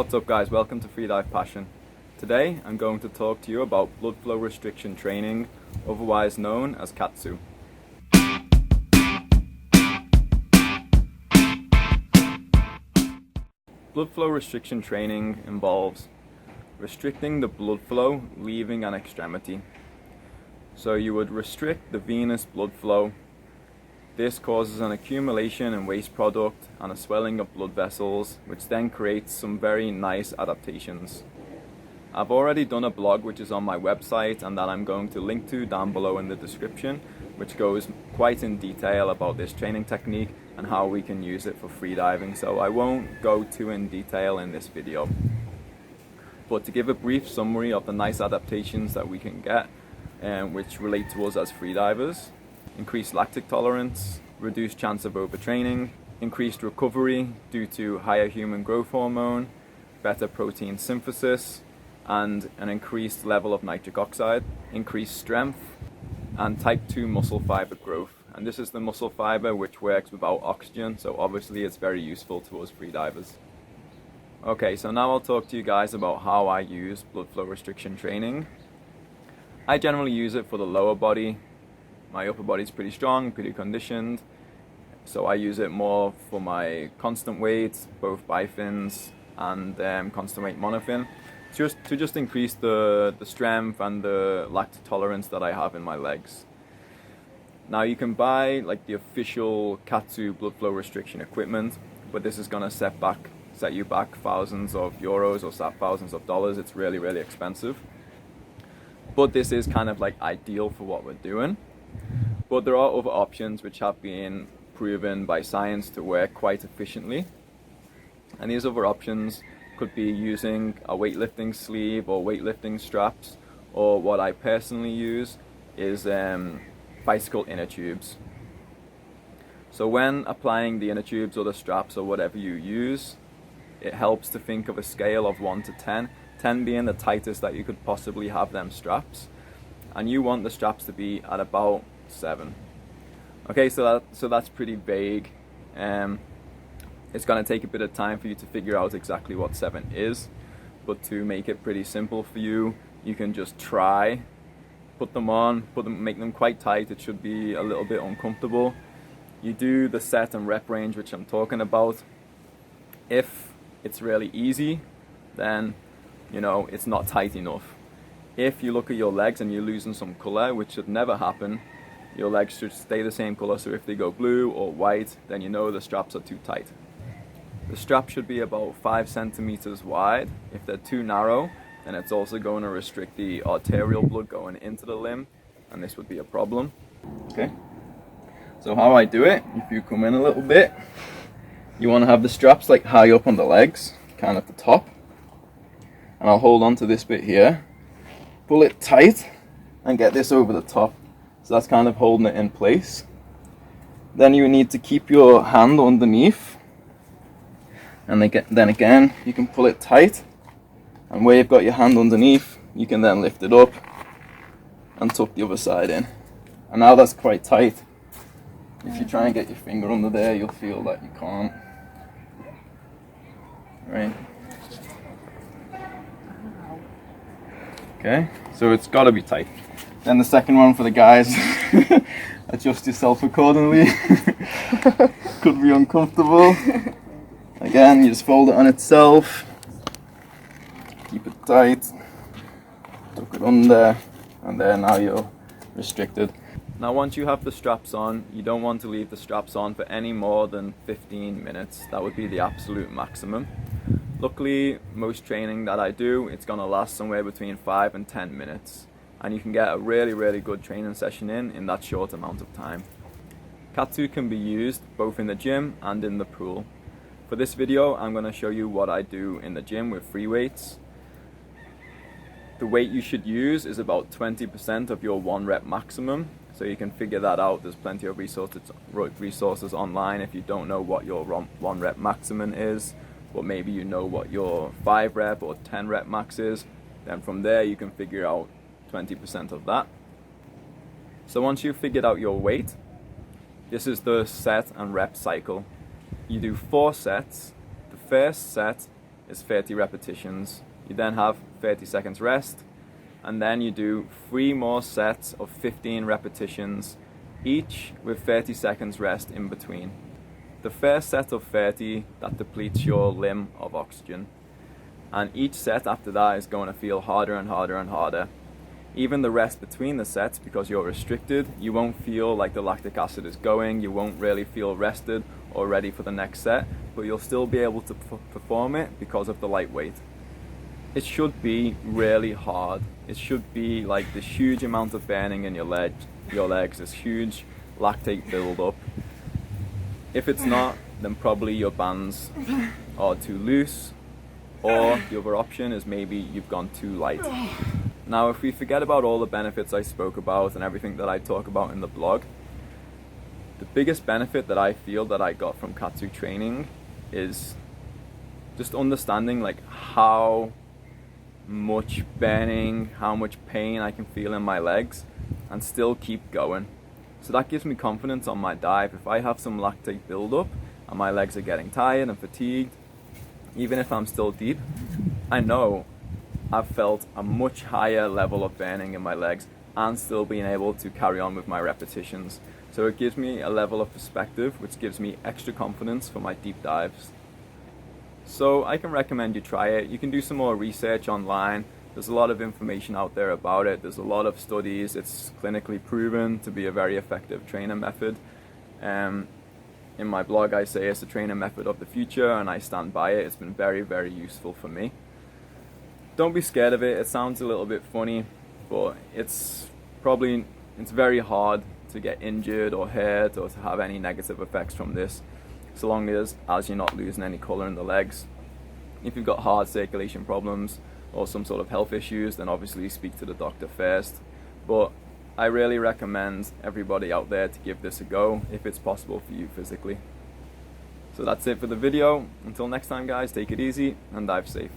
What's up guys, welcome to Freedive Passion. Today I'm going to talk to you about blood flow restriction training, otherwise known as KAATSU. Blood flow restriction training involves restricting the blood flow leaving an extremity. So you would restrict the venous blood flow. This causes an accumulation in waste product and a swelling of blood vessels, which then creates some very nice adaptations. I've already done a blog which is on my website and that I'm going to link to down below in the description, which goes quite in detail about this training technique and how we can use it for freediving, so I won't go too in detail in this video. But to give a brief summary of the nice adaptations that we can get, which relate to us as freedivers: increased lactic tolerance, reduced chance of overtraining, increased recovery due to higher human growth hormone, better protein synthesis, and an increased level of nitric oxide, increased strength, and type 2 muscle fiber growth. And this is the muscle fiber which works without oxygen, so obviously it's very useful to us freedivers. Okay, so now I'll talk to you guys about how I use blood flow restriction training. I generally use it for the lower body. My upper body is pretty strong, pretty conditioned, so I use it more for my constant weight, both bifins and constant weight monofin, to just increase the strength and the lactic tolerance that I have in my legs. Now you can buy like the official KAATSU blood flow restriction equipment, but this is going to set you back thousands of euros or thousands of dollars. It's really expensive. But this is kind of like ideal for what we're doing. But there are other options which have been proven by science to work quite efficiently. And these other options could be using a weightlifting sleeve or weightlifting straps, or what I personally use is bicycle inner tubes. So when applying the inner tubes or the straps or whatever you use, it helps to think of a scale of 1 to 10, 10 being the tightest that you could possibly have them straps, and you want the straps to be at about 7. Okay, so that's pretty vague. It's going to take a bit of time for you to figure out exactly what 7 is, but to make it pretty simple for you, you can just try, put them on, make them quite tight. It should be a little bit uncomfortable. You do the set and rep range which I'm talking about. If it's really easy, then it's not tight enough. If you look at your legs and you're losing some color, which should never happen, your legs should stay the same color. So if they go blue or white, then the straps are too tight. The strap should be about 5 centimeters wide. If they're too narrow, then it's also going to restrict the arterial blood going into the limb, and this would be a problem. Okay, so how I do it, if you come in a little bit, you want to have the straps like high up on the legs, kind of at the top, and I'll hold on to this bit here, pull it tight, and get this over the top. So that's kind of holding it in place. Then you need to keep your hand underneath, and then again you can pull it tight, and where you've got your hand underneath, you can then lift it up and tuck the other side in. And now that's quite tight. If you try and get your finger under there, you'll feel that you can't. Right. Okay, so it's got to be tight. Then the second one for the guys, adjust yourself accordingly. Could be uncomfortable. Again, you just fold it on itself, keep it tight, tuck it under, and then now you're restricted. Now once you have the straps on, you don't want to leave the straps on for any more than 15 minutes. That would be the absolute maximum. Luckily, most training that I do, it's going to last somewhere between 5 and 10 minutes. And you can get a really good training session in that short amount of time. KAATSU can be used both in the gym and in the pool. For this video, I'm going to show you what I do in the gym with free weights. The weight you should use is about 20% of your 1 rep maximum. So you can figure that out. There's plenty of resources online if you don't know what your 1 rep maximum is, but maybe you know what your 5 rep or 10 rep max is. Then from there you can figure out 20% of that. So once you've figured out your weight, this is the set and rep cycle. You do 4 sets. The first set is 30 repetitions. You then have 30 seconds rest, and then you do 3 more sets of 15 repetitions, each with 30 seconds rest in between. The first set of 30, that depletes your limb of oxygen, and each set after that is going to feel harder and harder and harder. Even the rest between the sets, because you're restricted, you won't feel like the lactic acid is going, you won't really feel rested or ready for the next set, but you'll still be able to perform it because of the light weight. It should be really hard. It should be like this huge amount of burning in your legs, this huge lactate build-up. If it's not, then probably your bands are too loose, or the other option is maybe you've gone too light. Now, if we forget about all the benefits I spoke about and everything that I talk about in the blog, the biggest benefit that I feel that I got from KAATSU training is just understanding like how much burning, how much pain I can feel in my legs and still keep going. So that gives me confidence on my dive. If I have some lactate buildup and my legs are getting tired and fatigued, even if I'm still deep, I know I've felt a much higher level of burning in my legs and still being able to carry on with my repetitions. So it gives me a level of perspective which gives me extra confidence for my deep dives. So I can recommend you try it. You can do some more research online. There's a lot of information out there about it. There's a lot of studies. It's clinically proven to be a very effective training method. In my blog I say it's the training method of the future, and I stand by it. It's been very, very useful for me. Don't be scared of it. It sounds a little bit funny, but it's very hard to get injured or hurt or to have any negative effects from this, so long as you're not losing any color in the legs. If you've got heart circulation problems or some sort of health issues, then obviously speak to the doctor first. But I really recommend everybody out there to give this a go if it's possible for you physically. So that's it for the video. Until next time guys, take it easy and dive safe.